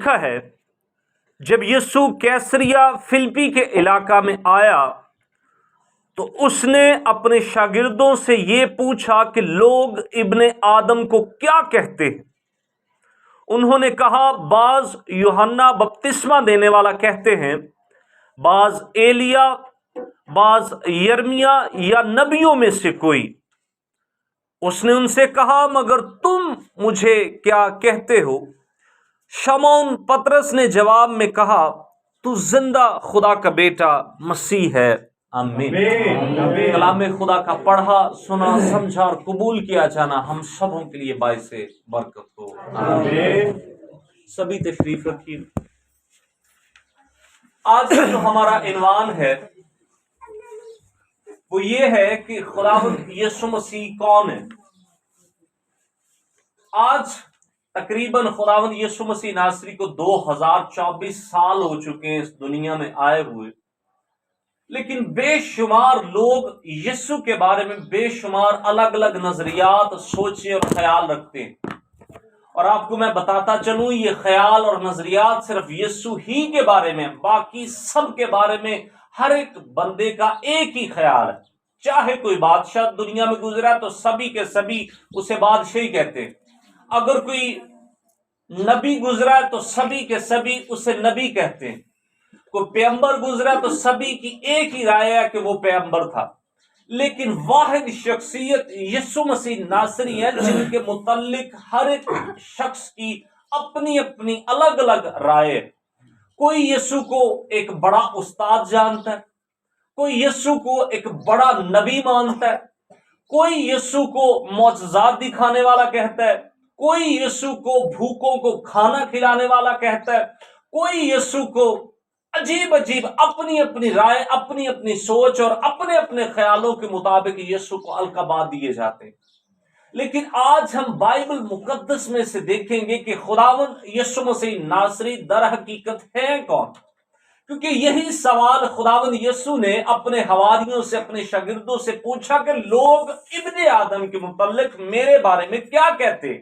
لکھا ہے جب یسوع کیسریا فلپی کے علاقہ میں آیا تو اس نے اپنے شاگردوں سے یہ پوچھا کہ لوگ ابن آدم کو کیا کہتے ہیں؟ انہوں نے کہا بعض یوحنا بپتسمہ دینے والا کہتے ہیں، بعض ایلیا، بعض یرمیا یا نبیوں میں سے کوئی۔ اس نے ان سے کہا مگر تم مجھے کیا کہتے ہو؟ شمعون پطرس نے جواب میں کہا تو زندہ خدا کا بیٹا مسیح ہے۔ آمین۔ کلام خدا کا پڑھا، سنا، سمجھا اور قبول کیا جانا ہم سبوں کے لیے باعث برکت ہو۔ آمین۔ سبھی تشریف رکھیے۔ آج جو ہمارا عنوان ہے وہ یہ ہے کہ خداوند یسوع مسیح کون ہے۔ آج تقریباً خداوند یسوع مسیح ناصری کو 2024 سال ہو چکے ہیں اس دنیا میں آئے ہوئے، لیکن بے شمار لوگ یسوع کے بارے میں بے شمار الگ الگ نظریات، سوچیں اور خیال رکھتے ہیں۔ اور آپ کو میں بتاتا چلوں یہ خیال اور نظریات صرف یسوع ہی کے بارے میں، باقی سب کے بارے میں ہر ایک بندے کا ایک ہی خیال ہے۔ چاہے کوئی بادشاہ دنیا میں گزرا تو سبھی کے سبھی اسے بادشاہ ہی کہتے ہیں، اگر کوئی نبی گزرا تو سبھی کے سبھی اسے نبی کہتے ہیں، کوئی پیغمبر گزرا تو سبھی کی ایک ہی رائے ہے کہ وہ پیغمبر تھا۔ لیکن واحد شخصیت یسوع مسیح ناصری ہے جن کے متعلق ہر ایک شخص کی اپنی اپنی الگ الگ رائے ہے۔ کوئی یسوع کو ایک بڑا استاد جانتا ہے، کوئی یسوع کو ایک بڑا نبی مانتا ہے، کوئی یسوع کو معجزات دکھانے والا کہتا ہے، کوئی یسوع کو بھوکوں کو کھانا کھلانے والا کہتا ہے، کوئی یسوع کو عجیب عجیب اپنی اپنی رائے، اپنی اپنی سوچ اور اپنے اپنے خیالوں کے مطابق یسوع کو القابات دیے جاتے ہیں۔ لیکن آج ہم بائبل مقدس میں سے دیکھیں گے کہ خداوند یسوع مسیح ناصری در حقیقت ہے کون، کیونکہ یہی سوال خداوند یسوع نے اپنے حواریوں سے، اپنے شاگردوں سے پوچھا کہ لوگ ابن آدم کے متعلق میرے بارے میں کیا کہتے ہیں؟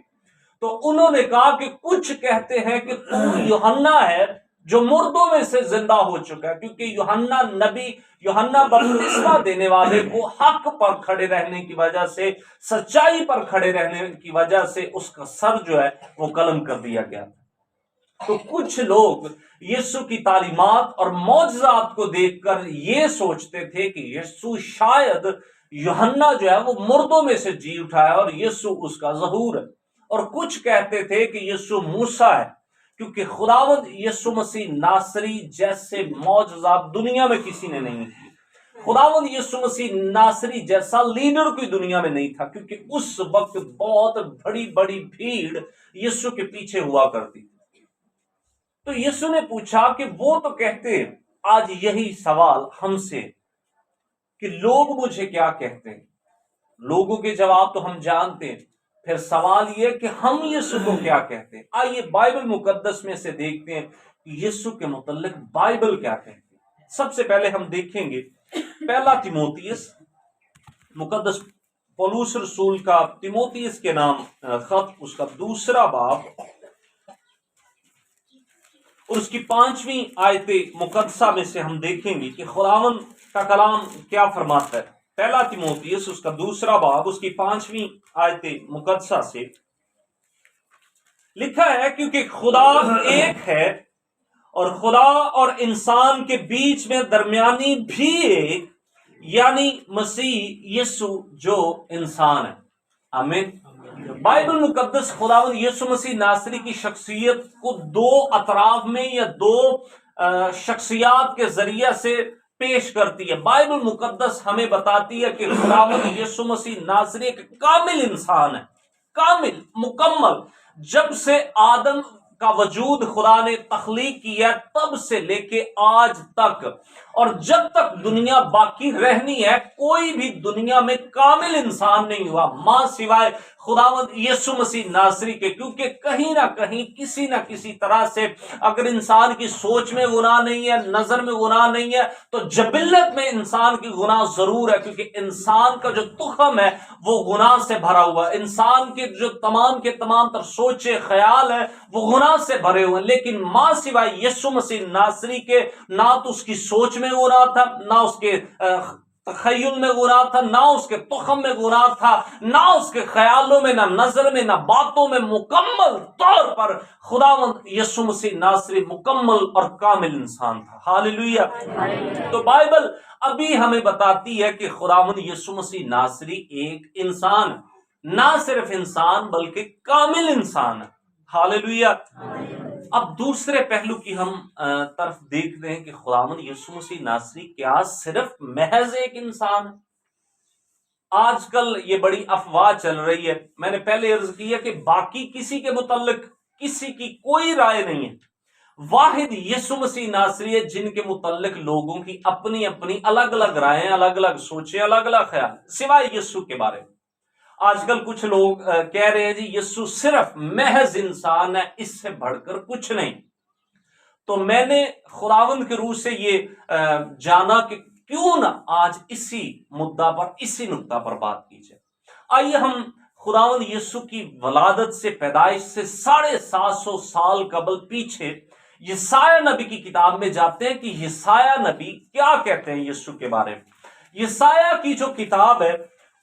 تو انہوں نے کہا کہ کچھ کہتے ہیں کہ تو یوحنا ہے جو مردوں میں سے زندہ ہو چکا ہے، کیونکہ یوحنا نبی، یوحنا بپتسمہ دینے والے کو حق پر کھڑے رہنے کی وجہ سے، سچائی پر کھڑے رہنے کی وجہ سے اس کا سر جو ہے وہ قلم کر دیا گیا۔ تو کچھ لوگ یسوع کی تعلیمات اور معجزات کو دیکھ کر یہ سوچتے تھے کہ یسوع شاید یوحنا جو ہے وہ مردوں میں سے جی اٹھا ہے اور یسوع اس کا ظہور ہے، اور کچھ کہتے تھے کہ یسوع موسیٰ ہے، کیونکہ خداوند یسوع مسیح ناصری جیسے معجزات دنیا میں کسی نے نہیں کی۔ خداوند یسوع مسیح ناصری جیسا لیڈر کوئی دنیا میں نہیں تھا، کیونکہ اس وقت بہت بڑی بڑی بھیڑ یسوع کے پیچھے ہوا کرتی تھی۔ تو یسوع نے پوچھا کہ وہ تو کہتے ہیں، آج یہی سوال ہم سے کہ لوگ مجھے کیا کہتے ہیں؟ لوگوں کے جواب تو ہم جانتے ہیں، پھر سوال یہ کہ ہم یسوع کو کیا کہتے ہیں۔ آئیے بائبل مقدس میں سے دیکھتے ہیں کہ یسوع کے متعلق بائبل کیا کہتے ہیں۔ سب سے پہلے ہم دیکھیں گے پہلا تیموتیس، مقدس پولس رسول کا تیموتیس کے نام خط، اس کا 2 باب اور اس کی 5ویں آیت مقدسہ میں سے ہم دیکھیں گے کہ خداوند کا کلام کیا فرماتا ہے۔ پہلا تیموتیس اس کا 2 باب اس کی 5ویں آیت مقدسہ سے لکھا ہے، کیونکہ خدا ایک ہے اور خدا اور انسان کے بیچ میں درمیانی بھی ایک، یعنی مسیح یسوع جو انسان ہے۔ آمین۔ بائبل مقدس خداوند یسوع مسیح ناصری کی شخصیت کو 2 اطراف میں یا 2 شخصیات کے ذریعے سے پیش کرتی ہے۔ بائبل مقدس ہمیں بتاتی ہے کہ خداوند یسوع مسیح ناصری ایک کامل انسان ہے، کامل، مکمل۔ جب سے آدم کا وجود خدا نے تخلیق کیا تب سے لے کے آج تک، اور جب تک دنیا باقی رہنی ہے، کوئی بھی دنیا میں کامل انسان نہیں ہوا ماں سوائے खुदावंद यीशु मसीह नासरी के, क्योंकि कहीं ना कहीं किसी ना किसी तरह से अगर इंसान की सोच में गुनाह नहीं है, नजर में गुनाह नहीं है, तो जबिल्लत में इंसान की गुनाह जरूर है, क्योंकि इंसान का जो तुखम है वो गुनाह से भरा हुआ है। इंसान के जो तमाम के तमाम तर सोचे ख्याल है वो गुनाह से भरे हुए हैं। लेकिन माँ सिवाय यीशु मसीह नासरी के ना तो उसकी सोच में गुनाह था, ना उसके तखय्युल में गुनाह था, ना उसके तुखम में गुनाह था, ना उसके ख्यालों में, ना नजर में, ना बातों में। मुकम्मल तौर पर खुदावंद यीशु मसीह नासरी मुकम्मल और कामिल इंसान था। हालेलुया। तो बाइबल अभी हमें बताती है कि खुदावंद यीशु मसीह नासरी एक इंसान, ना सिर्फ इंसान बल्कि कामिल इंसान है। हालेलुया। अब दूसरे पहलू की हम तरफ देखते हैं कि खुदावंद यीशु मसीह नासरी क्या सिर्फ महज एक इंसान है? आजकल ये बड़ी अफवाह चल रही है। मैंने पहले अर्ज किया कि बाकी किसी के मुतल्लिक किसी की कोई राय नहीं है, वाहिद यीशु मसीह नासरी है जिनके मुतल्लिक लोगों की अपनी अपनी अलग अलग रायें, अलग अलग सोचे, अलग अलग ख्याल, सिवाय यीशु के बारे में। आजकल कुछ लोग कह रहे हैं जी यीशु सिर्फ महज इंसान है, इससे बढ़कर कुछ नहीं। तो मैंने खुदावंद के रूह से ये जाना कि क्यों ना आज इसी मुद्दा पर, इसी नुक्ता पर बात की जाए। आइए हम खुदावंद यीशु की वलादत से, पैदाइश से 750 साल कबल पीछे यशाया नबी की किताब में जाते हैं कि यशाया नबी क्या कहते हैं यीशु के बारे में। यशाया की जो किताब है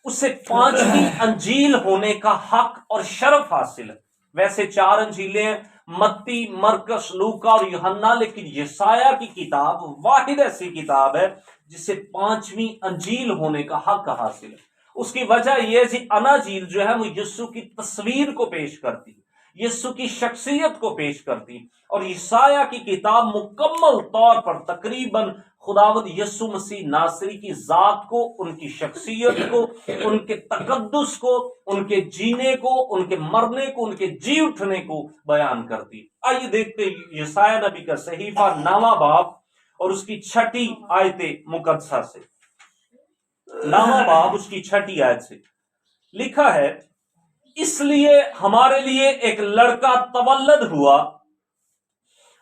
उसे 5वीं अंजील होने का हक और शरफ हासिल है। वैसे 4 अंजीलें हैं, मत्ती, मरकस, लूका और यूहन्ना, लेकिन यशाया की किताब वाहिद ऐसी किताब है जिसे 5वीं अंजील होने का हक हासिल है। उसकी वजह यह जी अनाजील जो है वो यीशु की तस्वीर को पेश करती है, यीशु की शख्सियत को पेश करती है, और यशाया की किताब मुकम्मल तौर पर तकरीबन खुदावंद यीशु मसीह नासरी की जात को, उनकी शख्सियत को, उनके तकद्दुस को, उनके जीने को, उनके मरने को, उनके जी उठने को बयान करती। आइए देखते हैं यशाया नबी का सहीफा 9वां बाब और उसकी 6ठी आयते मुकद्दसा से। 9वां बाब उसकी 6ठी आयत से लिखा है, इसलिए हमारे लिए एक लड़का तवल्लद हुआ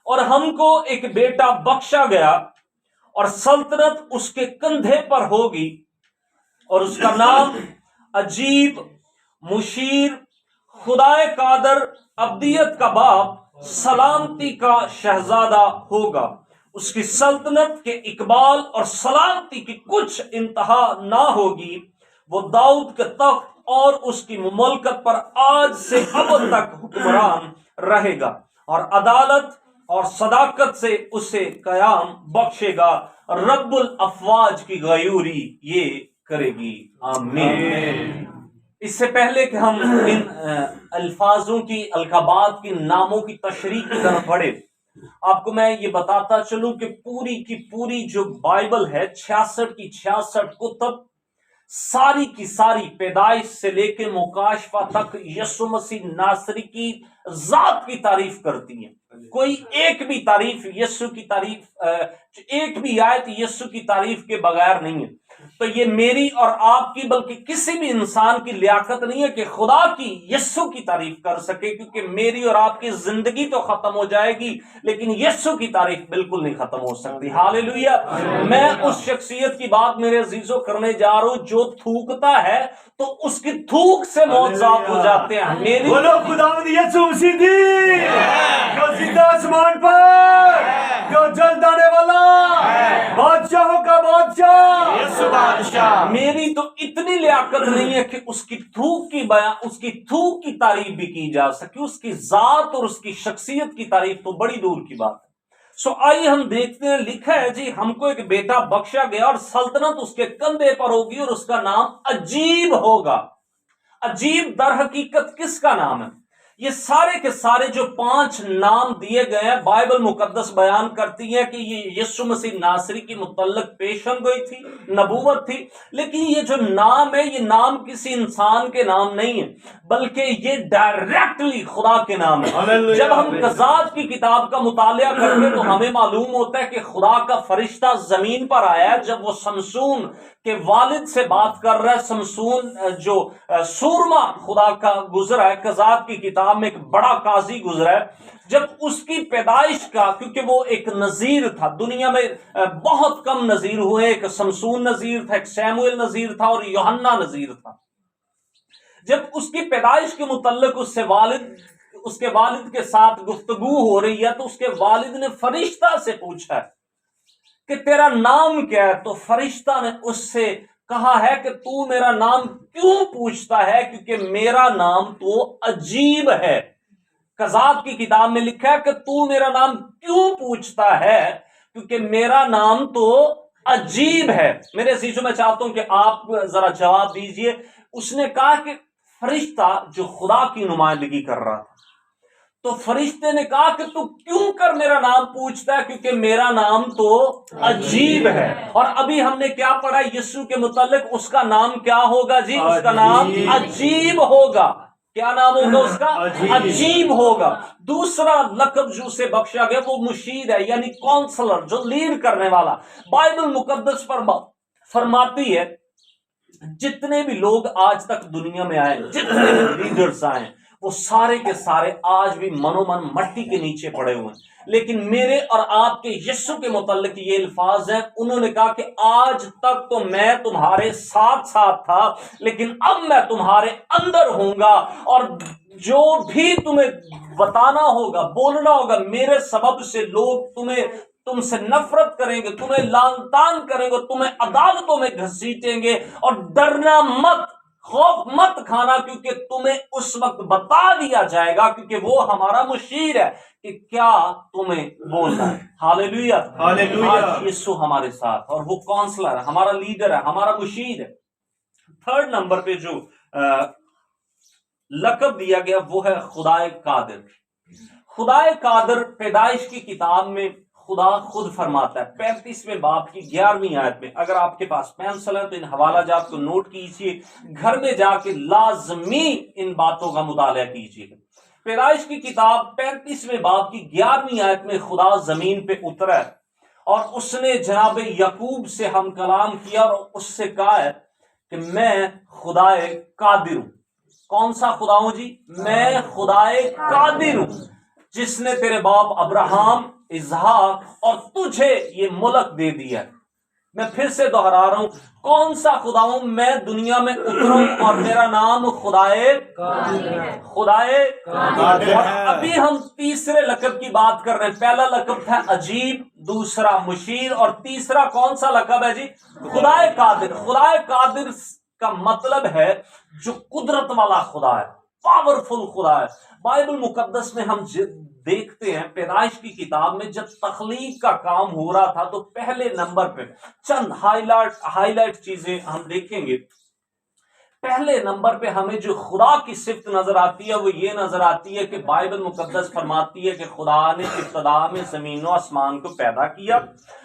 और हमको एक बेटा बख्शा गया, और सल्तनत उसके कंधे पर होगी, और उसका नाम अजीब, मुशीर, खुदाए कादर, अब्दियत का बाप, सलामती का शहजादा होगा। उसकी सल्तनत के इकबाल और सलामती की कुछ इंतहा ना होगी। वो दाऊद के तख्त और उसकी मुमलकत पर आज से अब तक हुक्मरान रहेगा, और अदालत और सदाकत से उसे कयाम बख्शेगा। रब्बुल अफवाज की गयूरी ये करेगी। आमीन। इससे पहले कि हम इन अल्फाजों की, अलकाबात की, नामों की तशरीह की तरफ बढ़े, आपको मैं ये बताता चलूं कि पूरी की पूरी जो बाइबल है, 66 की 66 कुतब, सारी की सारी पैदाइश से लेकर मुकाशफा तक यीशु मसीह नासरी की जात की तारीफ करती है। कोई एक भी तारीफ यीशु की तारीफ, एक भी आयत यीशु की तारीफ के बगैर नहीं है। तो ये मेरी और आपकी बल्कि किसी भी इंसान की लियाकत नहीं है कि खुदा की, यीशु की तारीफ कर सके, क्योंकि मेरी और आपकी जिंदगी तो खत्म हो जाएगी लेकिन यीशु की तारीफ बिल्कुल नहीं खत्म हो सकती। हालेलुया। मैं उस शख्सियत की बात मेरे अजीजों करने जा रहा हूं जो थूकता है तो उसकी थूक से मौत जात हो जाते हैं। मेरी बोलो खुदावंद यीशु मसीह दी, जो जिंदा आसमान पर, जो जल्द आने वाला बादशाहों का बादशाह यीशु बादशाह। मेरी तो इतनी लियाकत नहीं है कि उसकी थूक की बयान, उसकी थूक की तारीफ भी की जा सके, उसकी जात और उसकी शख्सियत की तारीफ तो बड़ी दूर की बात है। सो आइए हम देखते हैं, लिखा है जी हमको एक बेटा बख्शा गया और सल्तनत उसके कंधे पर होगी और उसका नाम अजीब होगा। अजीब दर हकीकत किसका नाम है? یہ سارے کے سارے جو 5 نام دیے گئے ہیں، بائبل مقدس بیان کرتی ہے کہ یہ یسوع مسیح ناصری کی متعلق پیشن گوئی تھی، نبوت تھی۔ لیکن یہ جو نام ہے، یہ نام کسی انسان کے نام نہیں ہے، بلکہ یہ ڈائریکٹلی خدا کے نام ہے۔ جب ہم قضات کی کتاب کا مطالعہ کرتے ہیں تو ہمیں معلوم ہوتا ہے کہ خدا کا فرشتہ زمین پر آیا ہے جب وہ سمسون کے والد سے بات کر رہا ہے۔ سمسون جو سورما خدا کا گزرا ہے، قضات کی کتاب میں ایک بڑا قاضی گزرا ہے، جب اس کی پیدائش کا، کیونکہ وہ ایک نذیر تھا، دنیا میں بہت کم نذیر ہوئے، ایک سمسون نذیر تھا، ایک سیموئیل نذیر تھا اور یوحنا نذیر تھا۔ جب اس کی پیدائش کے متعلق اس کے والد کے ساتھ گفتگو ہو رہی ہے تو اس کے والد نے فرشتہ سے پوچھا ہے کہ تیرا نام کیا ہے؟ تو فرشتہ نے اس سے کہا ہے کہ تو میرا نام کیوں پوچھتا ہے، کیونکہ میرا نام تو عجیب ہے۔ قضات کی کتاب میں لکھا ہے کہ تو میرا نام کیوں پوچھتا ہے، کیونکہ میرا نام تو عجیب ہے۔ میرے عزیزو، میں چاہتا ہوں کہ آپ ذرا جواب دیجئے۔ اس نے کہا کہ فرشتہ جو خدا کی نمائندگی کر رہا تھا، تو فرشتے نے کہا کہ تو کیوں کر میرا نام پوچھتا ہے، کیونکہ میرا نام تو عجیب ہے۔ اور ابھی ہم نے کیا پڑھا یسوع کے متعلق؟ اس کا نام کیا ہوگا جی؟ اس کا نام عجیب ہوگا۔ کیا نام ہوگا اس کا؟ عجیب ہوگا۔ دوسرا لقب جو اسے بخشا گیا وہ مشیر ہے، یعنی کونسلر، جو لیڈ کرنے والا۔ بائبل مقدس فرماتی ہے جتنے بھی لوگ آج تک دنیا میں آئے، جتنے بھی لیڈرز آئے، وہ سارے کے سارے آج بھی منو من مٹی کے نیچے پڑے ہوئے ہیں۔ لیکن میرے اور آپ کے یسوع کے متعلق یہ الفاظ ہیں، انہوں نے کہا کہ آج تک تو میں تمہارے ساتھ ساتھ تھا، لیکن اب میں تمہارے اندر ہوں گا، اور جو بھی تمہیں بتانا ہوگا، بولنا ہوگا، میرے سبب سے لوگ تم سے نفرت کریں گے، تمہیں لعن طعن کریں گے، تمہیں عدالتوں میں گھسیٹیں گے، اور ڈرنا مت، خوف مت کھانا، کیونکہ تمہیں اس وقت بتا دیا جائے گا، کیونکہ وہ ہمارا مشیر ہے کہ کیا تمہیں بولنا ہے۔ ہاللیلویہ، آج یسوع ہمارے ساتھ، اور وہ کونسلر ہے، ہمارا لیڈر ہے، ہمارا مشیر ہے۔ 3rd نمبر پہ جو لقب دیا گیا وہ ہے خدائے قادر۔ خدائے قادر پیدائش کی کتاب میں خدا خود فرماتا ہے 35ویں باب کی 11ویں آیت میں۔ اگر آپ کے پاس پینسل ہے تو ان حوالہ جات کو نوٹ کیجئے، گھر میں جا کے لازمی ان باتوں کا مطالعہ کیجئے۔ پیدائش کی کتاب 35ویں باب کی 11ویں آیت میں خدا زمین پہ اترا ہے، اور اس نے جناب یعقوب سے ہم کلام کیا، اور اس سے کہا ہے کہ میں خدائے قادر ہوں۔ کون سا خدا ہوں جی؟ میں خدائے قادر ہوں، جس نے تیرے باپ ابراہم، اسحاق اور تجھے یہ ملک دے دیا۔ میں پھر سے دہرا رہا ہوں، کون سا خدا ہوں؟ میں دنیا میں اتروں اور میرا نام خدائے قادر۔ اور ابھی ہم تیسرے لقب کی بات کر رہے ہیں۔ پہلا لقب تھا عجیب، دوسرا مشیر، اور تیسرا کون سا لقب ہے جی؟ خدائے قادر۔ خدائے قادر کا مطلب ہے جو قدرت والا خدا ہے، پاورفل خدا ہے۔ بائبل مقدس میں ہم دیکھتے ہیں پیدائش کی کتاب میں جب تخلیق کا کام ہو رہا تھا تو پہلے نمبر پہ چند ہائی لائٹ چیزیں ہم دیکھیں گے۔ پہلے نمبر پہ ہمیں جو خدا کی صفت نظر آتی ہے وہ یہ نظر آتی ہے کہ بائبل مقدس فرماتی ہے کہ خدا نے ابتدا میں زمین و آسمان کو پیدا کیا،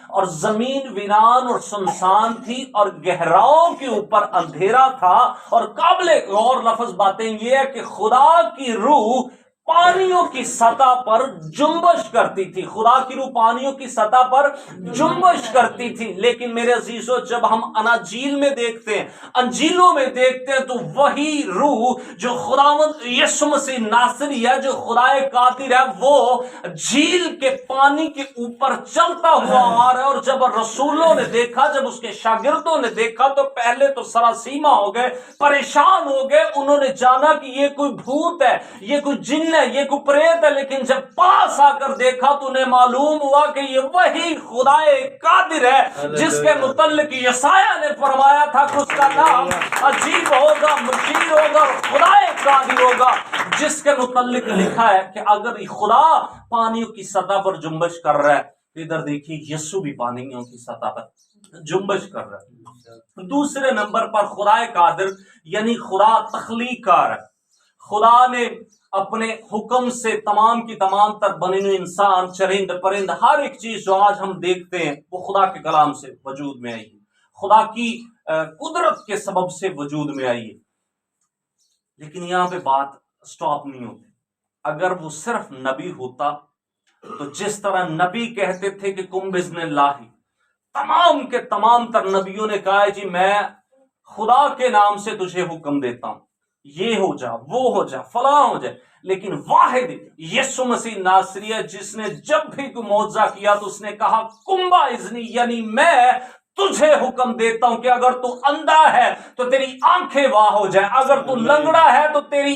اور زمین ویران اور سنسان تھی، اور گہراؤں کے اوپر اندھیرا تھا، اور قابل غور لفظ باتیں یہ ہے کہ خدا کی روح پانیوں کی سطح پر جنبش کرتی تھی۔ خدا کی روح پانیوں کی سطح پر جنبش کرتی تھی۔ لیکن میرے عزیزو، جب ہم اناجیل میں دیکھتے ہیں، انجیلوں میں دیکھتے ہیں، تو وہی روح جو خداوند یسوع مسیح ناصری ہے، جو خدائے قادر ہے، وہ جھیل کے پانی کے اوپر چلتا ہوا آ رہا ہے۔ اور جب رسولوں نے دیکھا، جب اس کے شاگردوں نے دیکھا، تو پہلے تو سراسیمہ ہو گئے، پریشان ہو گئے۔ انہوں نے جانا کہ یہ کوئی بھوت ہے، یہ کوئی جن ہے، یہ کوئی پریت ہے۔ لیکن جب پاس آ کر دیکھا تو انہیں معلوم ہوا کہ یہ وہی خدائے قادر ہے جس کے متعلق یسایہ نے فرمایا تھا کہ اس کا نام عجیب ہوگا، مشیر ہوگا، خدائے قادر ہوگا، جس کے متعلق لکھا ہے کہ اگر خدا پانیوں کی سطح پر جنبش کر رہا ہے تو ادھر دیکھیے یسوع بھی پانیوں کی سطح پر جنبش کر رہا ہے۔ دوسرے نمبر پر خدائے قادر یعنی خدا تخلیق کار ہے۔ خدا نے اپنے حکم سے تمام کی تمام تر بنے ہوئے انسان، چرند پرند، ہر ایک چیز جو آج ہم دیکھتے ہیں وہ خدا کے کلام سے وجود میں آئی ہے، خدا کی قدرت کے سبب سے وجود میں آئی ہے۔ لیکن یہاں پہ بات سٹاپ نہیں ہوتی۔ اگر وہ صرف نبی ہوتا تو جس طرح نبی کہتے تھے کہ کم بزن اللہ، تمام کے تمام تر نبیوں نے کہا جی میں خدا کے نام سے تجھے حکم دیتا ہوں، یہ ہو جا، وہ ہو جا، فلاں ہو جائے۔ لیکن واحد یسوع مسیح ناصری ہے جس نے جب بھی کوئی معجزہ کیا تو اس نے کہا کمبا اذنی، یعنی میں تجھے حکم دیتا ہوں کہ اگر تو اندھا ہے تو تیری آنکھیں واہ ہو جائیں، اگر تو لنگڑا ہے تو تیری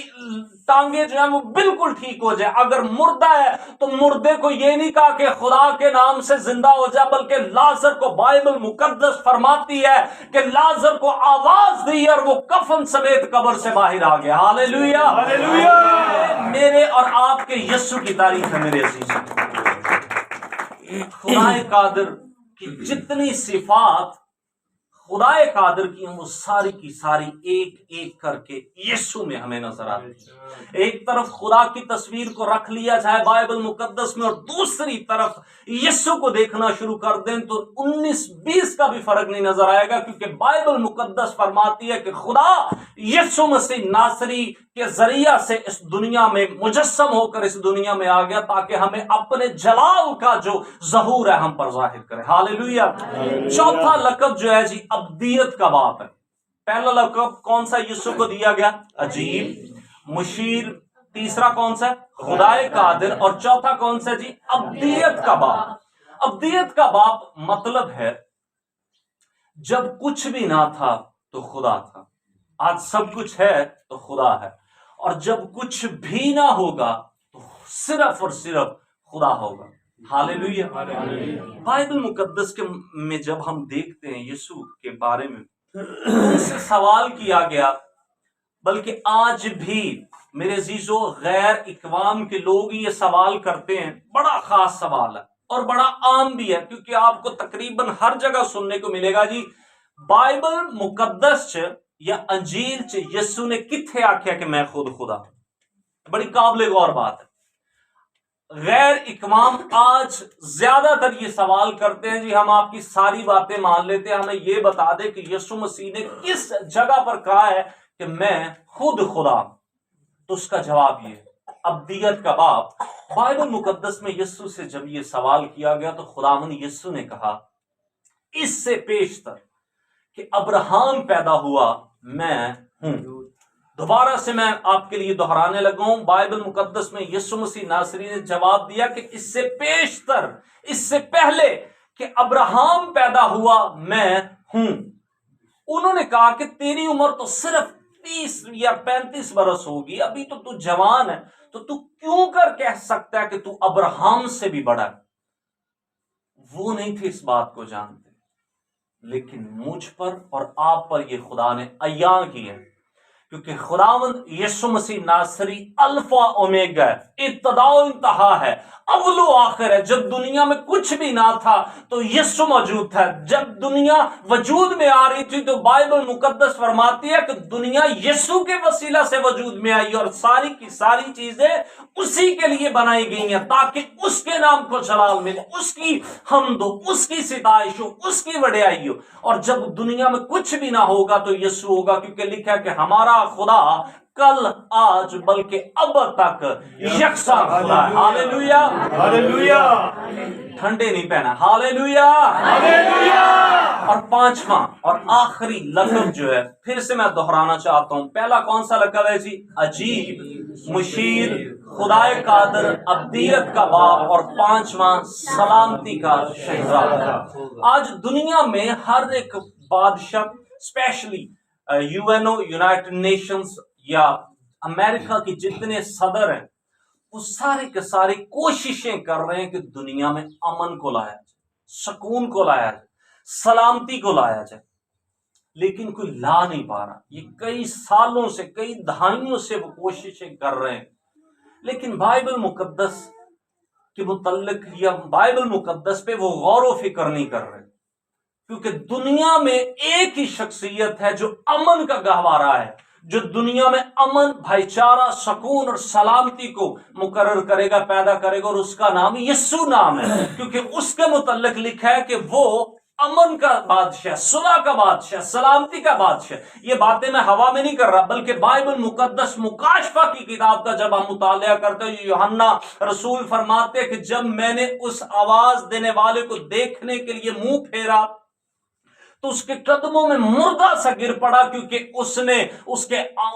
ٹانگیں جو ہیں وہ بالکل ٹھیک ہو جائے، اگر مردہ ہے تو مردے کو یہ نہیں کہا کہ خدا کے نام سے زندہ ہو جائے، بلکہ لازر کو بائبل مقدس فرماتی ہے کہ لازر کو آواز دی اور وہ کفن سمیت قبر سے باہر آ گیا۔ ہاللیلویہ، ہاللیلویہ۔ میرے اور آپ کے یسوع کی تعریف ہے میرے عزیزوں۔ خدا قادر کی جتنی صفات خدا قادر کی ہیں وہ ساری کی ساری ایک ایک کر کے یسوع میں ہمیں نظر آتی ہے۔ ایک طرف خدا کی تصویر کو رکھ لیا جائے بائبل مقدس میں اور دوسری طرف یسوع کو دیکھنا شروع کر دیں تو 19-20 کا بھی فرق نہیں نظر آئے گا، کیونکہ بائبل مقدس فرماتی ہے کہ خدا یسوع مسیح ناصری کے ذریعہ سے اس دنیا میں مجسم ہو کر اس دنیا میں آ گیا تاکہ ہمیں اپنے جلال کا جو ظہور ہے ہم پر ظاہر کرے۔ ہاللیلویہ۔ چوتھا لقب جو ہے جی ابدیت کا باپ ہے۔ پہلا لقب کون سا یسوع کو دیا گیا؟ عجیب، مشیر۔ تیسرا کون سا؟ خدائے قادر۔ اور چوتھا کون سا جی؟ ابدیت کا باپ۔ ابدیت کا باپ مطلب ہے جب کچھ بھی نہ تھا تو خدا تھا، آج سب کچھ ہے تو خدا ہے، اور جب کچھ بھی نہ ہوگا تو صرف اور صرف خدا ہوگا۔ ہاللیلویہ۔ بائبل مقدس کے میں جب ہم دیکھتے ہیں یسوع کے بارے میں ان سے سوال کیا گیا، بلکہ آج بھی میرے عزیزو غیر اقوام کے لوگ یہ سوال کرتے ہیں، بڑا خاص سوال ہے اور بڑا عام بھی ہے، کیونکہ آپ کو تقریباً ہر جگہ سننے کو ملے گا جی بائبل مقدس چ یا انجیل چ یسوع نے کتھے آکھیا کہ میں خود خدا۔ بڑی قابل غور بات ہے۔ غیر اقوام آج زیادہ تر یہ سوال کرتے ہیں جی ہم آپ کی ساری باتیں مان لیتے ہیں، ہمیں یہ بتا دے کہ یسوع مسیح نے کس جگہ پر کہا ہے کہ میں خود خدا۔ تو اس کا جواب یہ ہے، ابدیت کا باپ۔ بائبل مقدس میں یسوع سے جب یہ سوال کیا گیا تو خداوند یسوع نے کہا اس سے پیشتر کہ ابراہم پیدا ہوا میں ہوں۔ دوبارہ سے میں آپ کے لیے دہرانے لگا ہوں، بائبل مقدس میں یسوع مسیح ناصری نے جواب دیا کہ اس سے پیشتر، اس سے پہلے کہ ابراہم پیدا ہوا میں ہوں۔ انہوں نے کہا کہ تیری عمر تو صرف 30 یا 35 برس ہوگی، ابھی تو تو جوان ہے، تو کیوں کر کہہ سکتا ہے کہ تو ابراہم سے بھی بڑا ہے؟ وہ نہیں تھے اس بات کو جانتے، لیکن مجھ پر اور آپ پر یہ خدا نے عیاں کی ہے، کیونکہ خداوند یسوع مسیح ناصری الفا اومیگا ہے، ابتدا و انتہا ہے، اول و آخر ہے۔ جب دنیا میں کچھ بھی نہ تھا تو یسوع موجود تھا، جب دنیا وجود میں آ رہی تھی تو بائبل مقدس فرماتی ہے کہ دنیا یسوع کے وسیلہ سے وجود میں آئی، اور ساری کی ساری چیزیں اسی کے لیے بنائی گئی ہیں تاکہ اس کے نام کو جلال ملے، اس کی حمد ہو، اس کی ستائش ہو، اس کی وڈیائی ہو۔ اور جب دنیا میں کچھ بھی نہ ہوگا تو یسوع ہوگا، کیونکہ لکھا ہے کہ ہمارا خدا کل آج بلکہ اب تک یکساں خدا ہے۔ ہاللیلویہ، ہاللیلویہ۔ ٹھنڈے نہیں پہنا، ہاللیلویہ، ہاللیلویہ۔ اور پانچواں اور آخری لقب جو ہے پھر سے میں دہرانا چاہتا ہوں، پہلا کون سا لقب ہے جی؟ عجیب، مشیر، خدائے قادر، ابدیت کا باپ، اور پانچواں سلامتی کا شہزادہ۔ آج دنیا میں ہر ایک بادشاہ، اسپیشلی UN یونائٹڈ نیشنز یا امریکہ کے جتنے صدر ہیں، وہ سارے کے سارے کوششیں کر رہے ہیں کہ دنیا میں امن کو لایا جائے، سکون کو لایا جائے، سلامتی کو لایا جائے، لیکن کوئی لا نہیں پا رہا۔ یہ کئی سالوں سے، کئی دہائیوں سے وہ کوششیں کر رہے ہیں، لیکن بائبل مقدس کے متعلق یا بائبل مقدس پہ وہ غور و فکر نہیں کر رہے، کیونکہ دنیا میں ایک ہی شخصیت ہے جو امن کا گہوارہ ہے، जो दुनिया में अमन, भाईचारा, सुकून और सलामती को मुकर्रर करेगा, पैदा करेगा, और उसका नाम यीशु नाम है, क्योंकि उसके मुतल्लिक लिखा है कि वो अमन का बादशाह, सुलह का बादशाह, सलामती का बादशाह। ये बातें मैं हवा में नहीं कर रहा, बल्कि बाइबल मुकद्दस मुकाशफा की किताब का जब हम मुतालिया करते हैं, यूहन्ना रसूल फरमाते हैं कि जब मैंने उस आवाज देने वाले को देखने के लिए मुंह फेरा तो उसके कदमों में मुर्दा सा गिर पड़ा, क्योंकि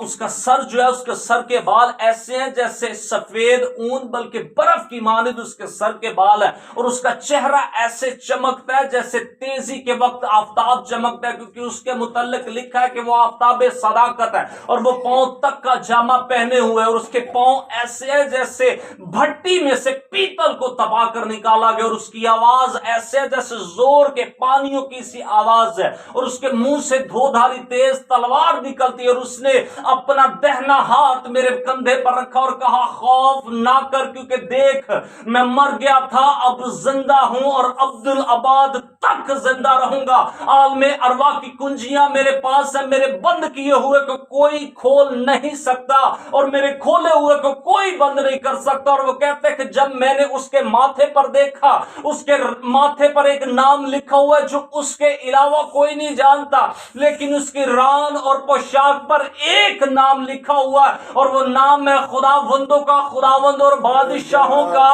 उसका सर जो है, उसके सर के बाल ऐसे हैं जैसे सफेद ऊन, बल्कि बर्फ की मानिंद उसके सर के बाल है, और उसका चेहरा ऐसे चमकता है जैसे तेजी के वक्त आफताब चमकता है, क्योंकि उसके मुतल्लिक लिखा है कि वो आफताब सदाकत है, और वो पांव तक का जामा पहने हुए, और उसके पांव ऐसे है जैसे भट्टी में से पीतल को तपा कर निकाला गया, और उसकी आवाज ऐसे है जैसे जोर के पानियों की सी आवाज है, और उसके मुंह से धोधारी तेज तलवार निकलती है, और उसने अपना दहना हाथ मेरे कंधे पर रखा और कहा, खौफ ना कर, क्योंकि देख मैं मर गया था, अब जिंदा हूं और अब्दुल अबाद तक जिंदा रहूंगा। आलमे अरवा की कुंजियां मेरे पास है, मेरे बंद किए हुए को कोई खोल नहीं सकता और मेरे खोले हुए को कोई बंद नहीं कर सकता। और वो कहते हैं कि जब मैंने उसके माथे पर देखा, उसके माथे पर एक नाम लिखा हुआ है जो उसके अलावा कोई नहीं जानता, लेकिन उसकी रान और पोशाक पर एक नाम लिखा हुआ है, और वो नाम है खुदावंदों का खुदावंद और बादशाहों का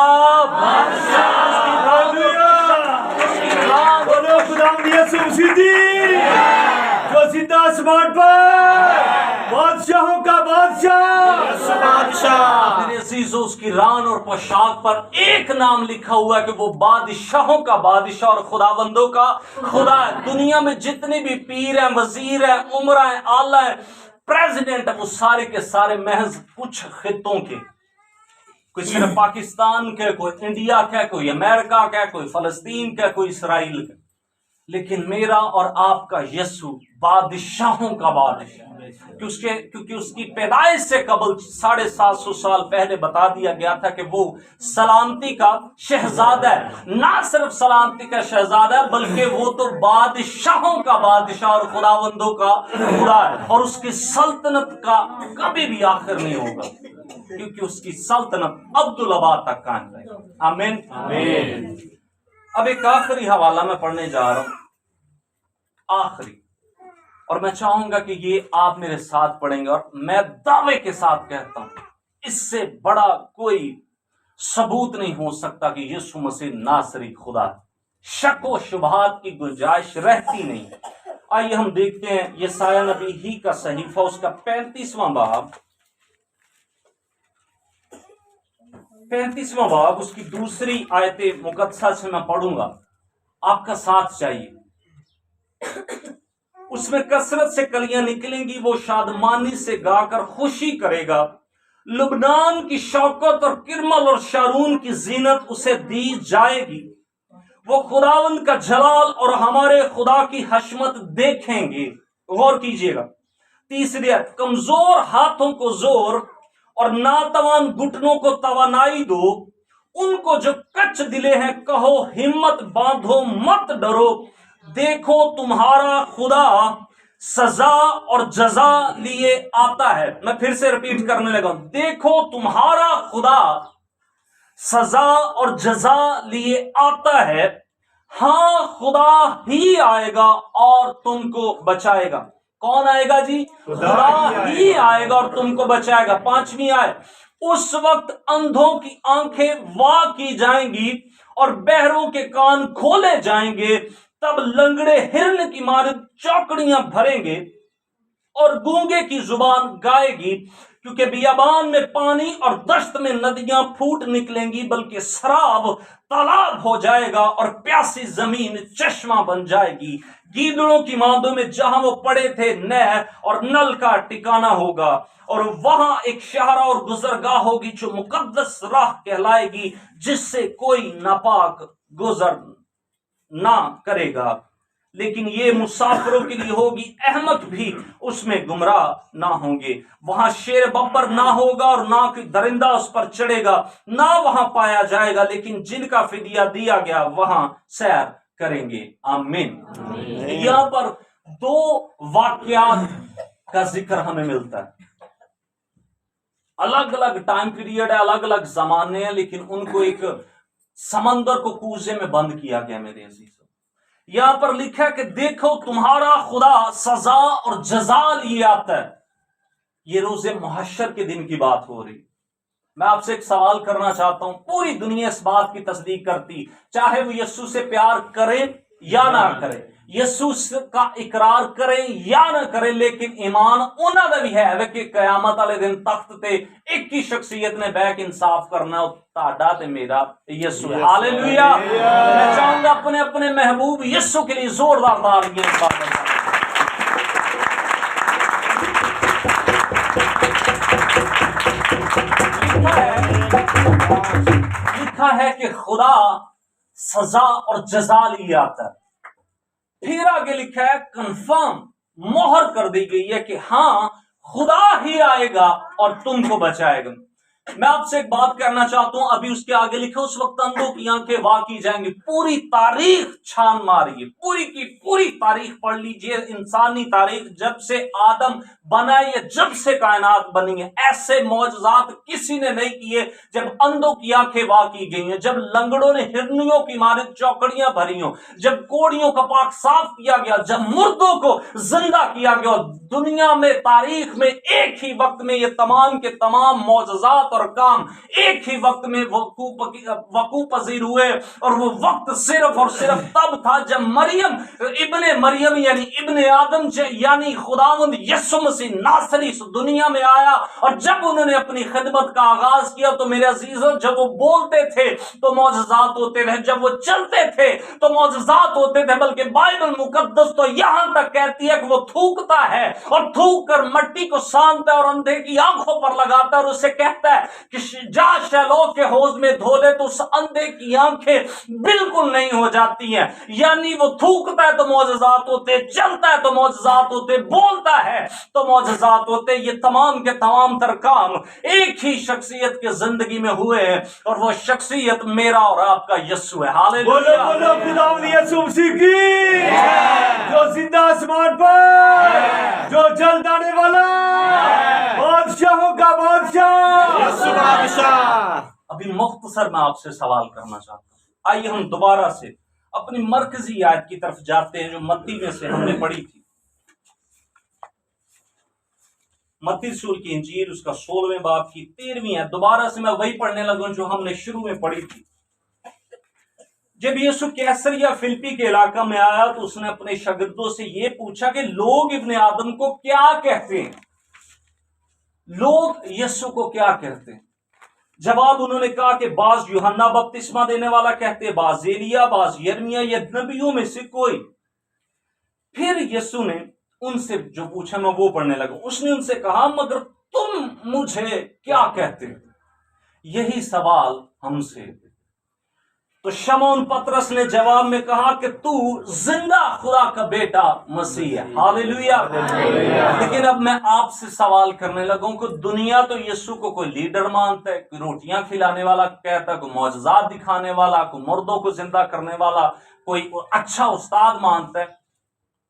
बादशाह। बोलो खुदावंद यीशु मसीह जो सीधा आसमान पर बादशाहों का बादशाह यीशु बादशाह। मेरे अजीजों, उसकी रान और पोशाक पर एक नाम लिखा हुआ है कि वो बादशाहों का बादशाह और खुदावंदों का खुदा है। दुनिया में जितने भी पीर हैं, वजीर हैं, उमरा हैं, आला हैं, प्रेसिडेंट है, वो सारे के सारे महज कुछ खित्तों के, कोई सिर्फ पाकिस्तान के, कोई इंडिया का, कोई अमेरिका का, कोई फलस्तीन का, कोई इसराइल का, लेकिन मेरा और आपका यीशु बादशाहों का बादशाह, क्योंकि उसकी पैदाइश से कबल 750 साल पहले बता दिया गया था कि वो सलामती का शहजादा है। ना सिर्फ सलामती का शहजादा है, बल्कि वो तो बादशाहों का बादशाह और खुदावंदों का खुदा है, और उसकी सल्तनत का कभी भी आखिर नहीं होगा, क्योंकि उसकी सल्तनत अब्दुल अबाद तक कायम रहेगी। आमीन, आमीन। अब एक आखिरी हवाला मैं पढ़ने जा रहा हूं, आखिरी, और मैं चाहूंगा कि ये आप मेरे साथ पढ़ेंगे, और मैं दावे के साथ कहता हूं इससे बड़ा कोई सबूत नहीं हो सकता कि यीशु मसीह नासरी खुदा है। शक व शुबहात की गुंजाइश रहती नहीं। आइए हम देखते हैं यशायाह नबी ही का सहीफा, उसका 35वां बाब, 35वां बाब, उसकी दूसरी आयते मुकद्दसा से मैं पढ़ूंगा, आपका साथ चाहिए। उसमें कसरत से कलियां निकलेंगी, वो शादमानी से गाकर खुशी करेगा। लुबनान की शौकत और किरमल और शारून की जीनत उसे दी जाएगी। वो खुदावंद का जलाल और हमारे खुदा की हशमत देखेंगे। गौर कीजिएगा, तीसरी आयत, कमजोर हाथों को जोर और नातवान घुटनों को तवानाई दो। उनको जो कच्च दिले हैं कहो हिम्मत बांधो, मत डरो, देखो तुम्हारा खुदा सजा और जजा लिए आता है। मैं फिर से रिपीट करने लगा, देखो तुम्हारा खुदा सजा और जजा लिए आता है। हाँ, खुदा ही आएगा और तुमको बचाएगा। कौन आएगा जी? खुदा ही आएगा और तुमको बचाएगा। 5वीं आयत, उस वक्त अंधों की आंखें वाह की जाएंगी और बहरों के कान खोले जाएंगे। तब लंगड़े हिरन की मानिंद चौकड़ियां भरेंगे और गूंगे की जुबान गाएगी, क्योंकि बियाबान में पानी और दश्त में नदियां फूट निकलेंगी, बल्कि शराब तालाब हो जाएगा और प्यासी जमीन चश्मा बन जाएगी। गीदड़ों की मांदों में जहां वो पड़े थे नहर और नल का ठिकाना होगा, और वहां एक शहरा और गुजरगाह होगी जो मुकद्दस राह कहलाएगी, जिससे कोई नापाक गुजर ना करेगा। लेकिन ये मुसाफिरों के लिए होगी, अहमक भी उसमें गुमराह ना होंगे। वहां शेर बब्बर ना होगा और ना कोई दरिंदा उस पर चढ़ेगा, ना वहां पाया जाएगा, लेकिन जिनका फिदिया दिया गया वहां सैर करेंगे। आमीन। यहाँ पर 2 वाक्यात का जिक्र हमें मिलता है। अलग अलग टाइम पीरियड है, अलग अलग जमाने हैं, लेकिन उनको एक समंदर को कूजे में बंद किया गया। मेरे अजीजों, यहां पर लिखा है कि देखो तुम्हारा खुदा सजा और जजा लिए आता है। ये रोजे मुहश्शर के दिन की बात हो रही। मैं आपसे एक सवाल करना चाहता हूं, पूरी दुनिया इस बात की तस्दीक करती, चाहे वो यीशु से प्यार करे या ना करे, यीशु का इकरार करें या ना करें, लेकिन ईमान उन्हां दा भी है कि कयामत वाले दिन तख्त ते एक ही शख्सियत ने बैठ इंसाफ करना, ताड़ा ते मेरा यीशु है। हालेलुया। मैं चाहूंगा अपने अपने महबूब यीशु के लिए जोरदार तालियां। लिखा है कि खुदा सजा और जजा लिए आता है। फिर आगे लिखा है, कंफर्म मोहर कर दी गई है कि हां खुदा ही आएगा और तुमको बचाएगा। मैं आपसे एक बात करना चाहता हूं, अभी उसके आगे लिखा, उस वक्त अंधों की आंखें वाकी जाएंगी। पूरी तारीख छान मारिए, पूरी की पूरी तारीख पढ़ लीजिए, इंसानी तारीख, जब से आदम बना या जब से कायनात बनी है, ऐसे मौजज़ात किसी ने नहीं किए जब अंधों की आंखें वाकी गई हैं, जब लंगड़ों ने हिरनियों की मारे चौकड़ियां भरी हों, जब कोड़ियों का पाक साफ किया गया, जब मुर्दों को जिंदा किया गया। दुनिया में तारीख में एक ही वक्त में ये तमाम के तमाम मौजज़ात और काम एक ही वक्त में वकू पजीर हुए, और वो वक्त सिर्फ और सिर्फ तब था जब मरियम इब्ने मरियम यानी इब्ने आदम यानी खुदावंद यीशु मसीह नासरी इस दुनिया में आया। और जब उन्होंने अपनी खिदमत का आगाज किया तो मेरे अजीजों, जब वो बोलते थे तो मौजज़ात होते थे, जब वो चलते थे तो मौजज़ात होते थे, बल्कि बाइबल मुकद्दस तो यहां तक कहती है कि वो थूकता है और थूक कर मट्टी को सानता है और अंधे की आंखों पर लगाता है और उससे कहता है कि जा शैलो के हौज में धो ले, तो उस अंधे की आंखें बिल्कुल नहीं हो जाती हैं। यानी वो थूकता है तो मौजज़ात होते, चलता है तो मौजज़ात होते, बोलता है तो मौजज़ात होते। ये तमाम के तमाम तर काम एक ही शख्सियत की जिंदगी में हुए हैं, और वो शख्सियत मेरा और आपका यीशु है। हालेलुया। बोलो बोलो खुदावंद यीशु मसीह की, जो जिंदा आसमान पर, जो जल्द आने वाला, बादशाहों का बादशाह, यीशु बादशाह। अभी मुख्तसर मैं आपसे सवाल करना चाहता हूं। आइए हम दोबारा से अपनी मरकजी आयत की तरफ जाते हैं, जो मत्ती में से हमने पढ़ी थी। मत्ती रसूल की इंजील उसका 16वें बाब की 13वीं आयत। दोबारा से मैं वही पढ़ने लगा जो हमने शुरू में पढ़ी थी। जब यीशु कैसरिया फिलिप्पी के इलाका में आया तो उसने अपने शागिर्दों से यह पूछा कि लोग इब्ने आदम को क्या कहते हैं, लोग यीशु को क्या कहते हैं। जवाब उन्होंने कहा कि बाज यूहन्ना बपतिस्मा देने वाला कहते, बाज एलिया, बाज यिर्मयाह या नबियों में से कोई। फिर यीशु ने उनसे जो पूछा मैं वो पढ़ने लगा। उसने उनसे कहा, मगर तुम मुझे क्या कहते हो? यही सवाल हमसे। तो शमौन पतरस ने जवाब में कहा कि तू जिंदा खुदा का बेटा मसीह है। हालेलुया। लेकिन अब मैं आपसे सवाल करने लगा कि दुनिया तो यीशु को कोई लीडर मानता है, कोई रोटियां खिलाने वाला कहता है, कोई मौजज़ात दिखाने वाला, कोई मुर्दों को जिंदा करने वाला, कोई अच्छा उस्ताद मानता है।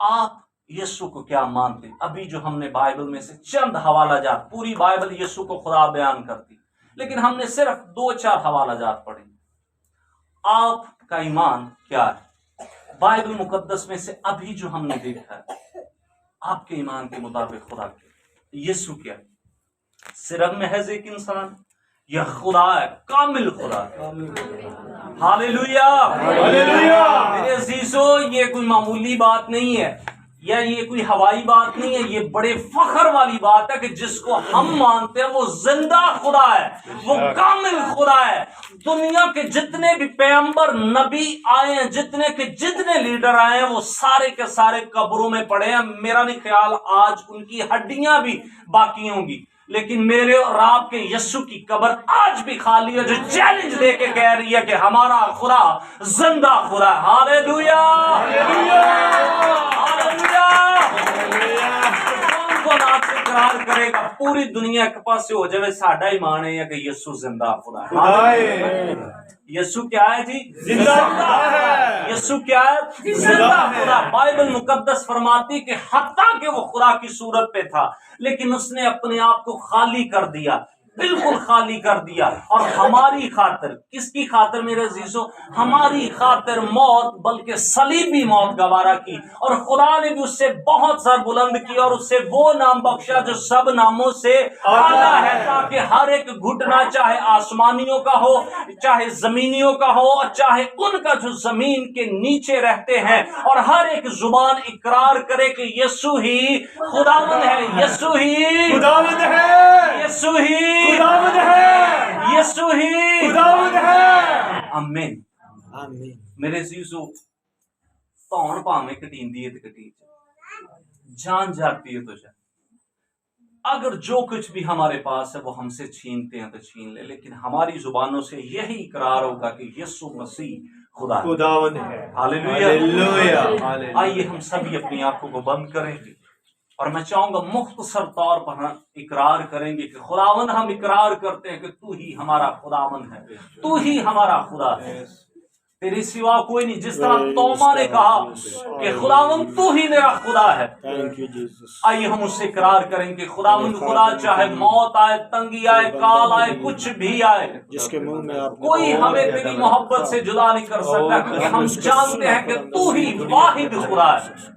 आप यीशु को क्या मानते? अभी जो हमने बाइबल में से चंद हवाला जात, पूरी बाइबल यीशु को खुदा बयान करती, लेकिन हमने सिर्फ 2-4 हवाला जात पढ़े। आपका ईमान क्या है? बाइबल मुकद्दस में से अभी जो हमने देखा है, आपके ईमान के मुताबिक खुदा क्या? यीशु क्या? सिर्फ महज एक इंसान या खुदा है, कामिल खुदा है? हालेलुया। हालेलुया। मेरे अजीजों, ये कोई मामूली बात नहीं है या ये कोई हवाई बात नहीं है, ये बड़े फख्र वाली बात है कि जिसको हम मानते हैं वो जिंदा खुदा है, वो कामिल खुदा है। दुनिया के जितने भी पैगंबर नबी आए हैं, जितने के जितने लीडर आए हैं, वो सारे के सारे कब्रों में पड़े हैं। मेरा नहीं ख्याल आज उनकी हड्डियां भी बाकी होंगी, लेकिन मेरे और आपके यीशु की कब्र आज भी खाली है, जो चैलेंज देके कह रही है कि हमारा खुदा जिंदा खुदा है। हालेलुया। हालेलुया। कौन आपसे इकरार करेगा पूरी दुनिया के पास से हो जाए साडा ईमान है कि यीशु जिंदा खुदा है? यीशु क्या है जी? जिंदा है। यीशु क्या है? जिंदा खुदा। बाइबल मुकद्दस फरमाती कि हत्ता कि वो खुदा की सूरत पे था, लेकिन उसने अपने आप को खाली कर दिया, बिल्कुल खाली कर दिया, और हमारी खातिर, किसकी खातिर मेरे अजीजों? हमारी खातिर मौत, बल्कि सलीबी मौत गवारा की, और खुदा ने भी उससे बहुत सर बुलंद किया और उससे वो नाम बख्शा जो सब नामों से आला है, ताकि हर एक घुटना, चाहे आसमानियों का हो, चाहे जमीनियों का हो, और चाहे उनका जो जमीन के नीचे रहते हैं, और हर एक जुबान इकरार करे कि यीशु ही खुदावंद है, यीशु ही खुदावंद है, यीशु ही खुदावंद है, यीशु ही खुदावंद है। आमीन। आमीन। मेरे अजीजों, धौन भावें कटींदी है तो कटी जान जाती है तो जान, अगर जो कुछ भी हमारे पास है वो हमसे छीनते हैं तो छीन ले, लेकिन हमारी जुबानों से यही इकरार होगा कि यीशु मसीह खुदा है। खुदावंद है। हालेलुया। हालेलुया। आइए हम सभी अपनी आंखों को बंद करेंगे और मैं चाहूंगा मुख्तसर तौर पर हम इकरार करेंगे कि खुदावंद, हम इकरार करते हैं कि तू ही हमारा खुदावंद है, तू ही हमारा खुदा है, तेरे सिवा कोई नहीं। जिस तरह तोमा ने कहा कि खुदावंद तू ही मेरा खुदा है, थैंक यू जीसस। आइए हम उससे इकरार करेंगे खुदावंद खुदा, चाहे मौत आए, तंगी आए, काल आए, कुछ भी आए, जिसके मुंह में आप कोई हमें तेरी मोहब्बत से जुदा नहीं कर सकता, क्योंकि हम जानते हैं कि तू ही वाहिद खुदा है।